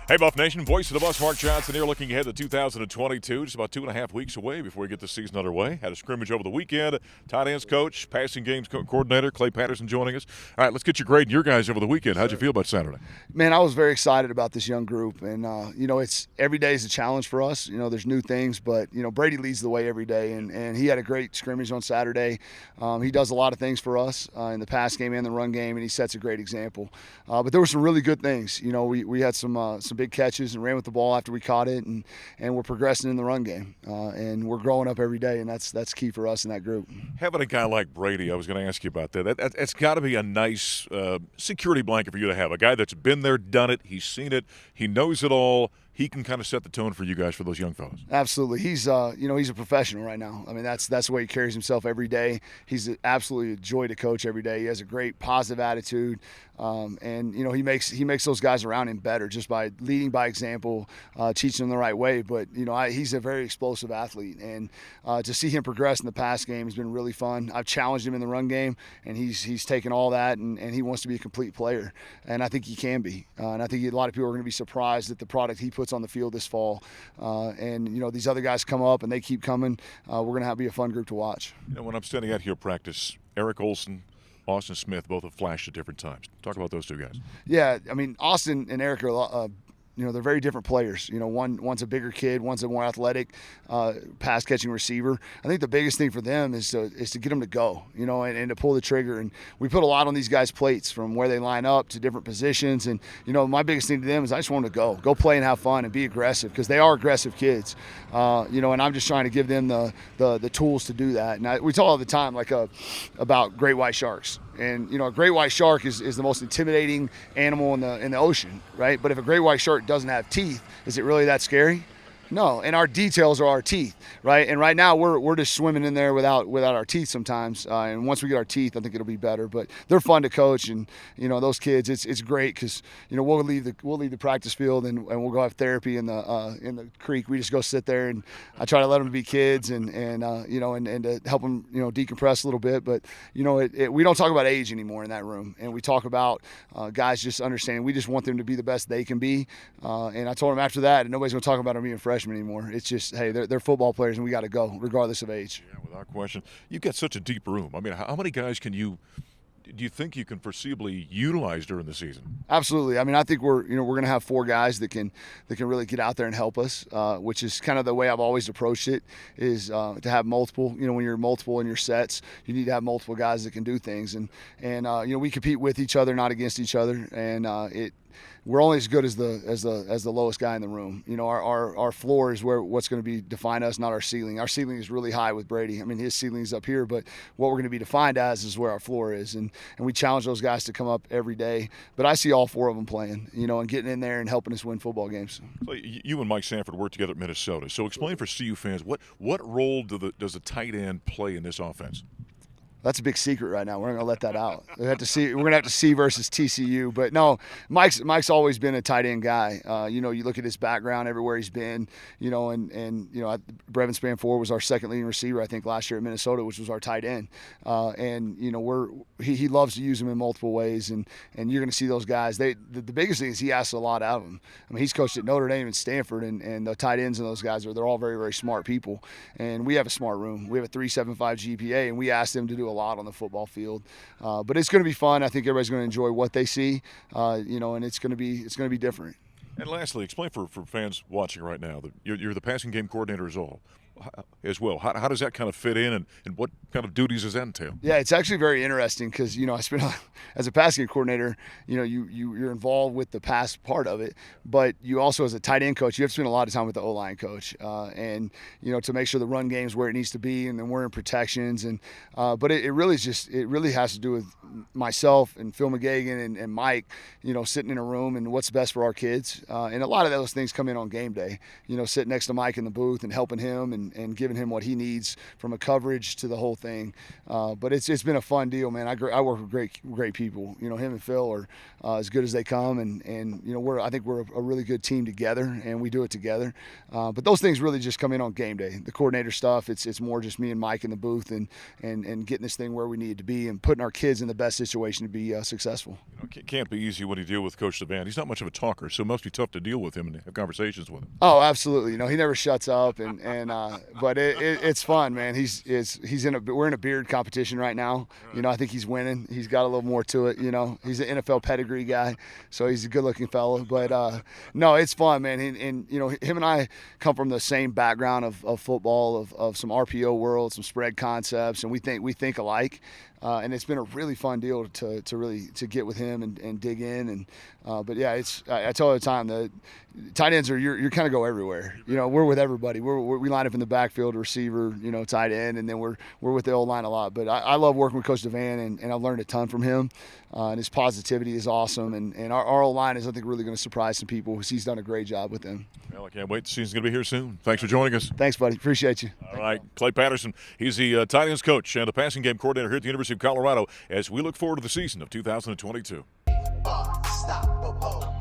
Hey, Buff Nation, voice of the Bus, Mark Johnson here, looking ahead to 2022. Just about 2.5 weeks away before we get the season underway. Had a scrimmage over the weekend. Tight ends coach, passing games coordinator, Clay Patterson joining us. All right, let's get your grade and your guys over the weekend. How'd you feel about Saturday? Man, I was very excited about this young group, and it's every day is a challenge for us. There's new things, but Brady leads the way every day, and he had a great scrimmage on Saturday. He does a lot of things for us in the pass game and the run game, and he sets a great example. But there were some really good things. We had some big catches and ran with the ball after we caught it, and we're progressing in the run game, and we're growing up every day, and that's key for us in that group. Having a guy like Brady, I was going to ask you about that. That's got to be a nice security blanket for you to have. A guy that's been there, done it, he's seen it, he knows it all. He can kind of set the tone for you guys, for those young fellas. Absolutely. He's a professional right now. I mean, that's the way he carries himself every day. He's absolutely a joy to coach every day. He has a great positive attitude, and he makes those guys around him better just by leading by example, teaching them the right way. But he's a very explosive athlete, and to see him progress in the pass game has been really fun. I've challenged him in the run game, and he's taken all that, and he wants to be a complete player, and I think he can be. And I think a lot of people are going to be surprised at the product he puts on the field this fall, and these other guys come up and they keep coming. We're going to be a fun group to watch. When I'm standing out here practice, Eric Olson, Austin Smith both have flashed at different times. Talk about those two guys. Yeah, I mean, Austin and Eric are they're very different players. One's a bigger kid, one's a more athletic, pass-catching receiver. I think the biggest thing for them is to get them to go, and to pull the trigger. And we put a lot on these guys' plates from where they line up to different positions. And, my biggest thing to them is I just want them to go play and have fun and be aggressive, because they are aggressive kids. And I'm just trying to give them the tools to do that. And we talk all the time about great white sharks. And a great white shark is the most intimidating animal in the ocean, right? But if a great white shark doesn't have teeth, is it really that scary? No, and our details are our teeth, right? And right now we're just swimming in there without our teeth sometimes. And once we get our teeth, I think it'll be better. But they're fun to coach, and those kids, it's great because we'll leave the practice field and we'll go have therapy in the creek. We just go sit there, and I try to let them be kids and to help them decompress a little bit. But we don't talk about age anymore in that room, and we talk about guys just understanding. We just want them to be the best they can be. And I told them after that, and nobody's going to talk about them being freshmen anymore. It's just, hey, they're football players, and we got to go regardless of age. Yeah, without question. You've got such a deep room. I mean, how many guys do you think you can foreseeably utilize during the season? Absolutely. I mean, I think we're going to have 4 guys that can really get out there and help us, which is kind of the way I've always approached it, is to have multiple. When you're multiple in your sets, you need to have multiple guys that can do things, and we compete with each other, not against each other, and we're only as good as the lowest guy in the room. Our floor is what's going to define us, not our ceiling. Our ceiling is really high with Brady. I mean, his ceiling is up here, but what we're going to be defined as is where our floor is, and we challenge those guys to come up every day. But I see all 4 of them playing, and getting in there and helping us win football games. So you and Mike Sanford work together at Minnesota. So explain for CU fans, what role does a tight end play in this offense? That's a big secret right now. We're not gonna let that out. We're gonna have to see versus TCU. But no, Mike's always been a tight end guy. You look at his background everywhere he's been. Brevin Spanfor was our second leading receiver, I think, last year at Minnesota, which was our tight end. He loves to use them in multiple ways, and you're gonna see those guys. The biggest thing is he asks a lot out of them. I mean, he's coached at Notre Dame and Stanford, and the tight ends and those guys they're all very, very smart people. And we have a smart room. We have a 3.75 GPA, and we ask them to do a lot on the football field, but it's going to be fun. I think everybody's going to enjoy what they see, and it's going to be different. And lastly, explain for fans watching right now that you're the passing game coordinator as well. How does that kind of fit in, and what kind of duties does that entail? Yeah, it's actually very interesting because I spent as a passing game coordinator, you're involved with the pass part of it, but you also, as a tight end coach, you have to spend a lot of time with the O-line coach, and to make sure the run game's where it needs to be, and then we're in protections, and but it really has to do with myself and Phil McGagan and Mike, sitting in a room and what's best for our kids, and a lot of those things come in on game day. Sitting next to Mike in the booth and helping him and giving him what he needs from a coverage to the whole thing. But it's been a fun deal, man. I work with great people. Him and Phil are as good as they come, and I think we're a really good team together, and we do it together. But those things really just come in on game day. The coordinator stuff, it's more just me and Mike in the booth and getting this thing where we need it to be and putting our kids in the best situation to be successful. It can't be easy when you deal with Coach Devan. He's not much of a talker, so it must be tough to deal with him and have conversations with him. Oh, absolutely. He never shuts up, but it's fun, man. We're in a beard competition right now. I think he's winning. He's got a little more to it. He's an NFL pedigree guy, so he's a good-looking fellow. But no, it's fun, man. And him and I come from the same background of football, of some RPO world, some spread concepts, and we think alike. And it's been a really fun deal to get with him and dig in. But yeah, I tell all the time that tight ends you kind of go everywhere. We're with everybody. We line up in the backfield, receiver, tight end, and then we're with the old line a lot. But I love working with Coach Devan, and I've learned a ton from him. And his positivity is awesome. And our old line is, I think, really going to surprise some people because he's done a great job with them. Well, I can't wait. The season's going to be here soon. Thanks for joining us. Thanks, buddy. Appreciate you. All right, Clay Patterson. He's the tight ends coach and the passing game coordinator here at the University of Colorado as we look forward to the season of 2022. Unstoppable.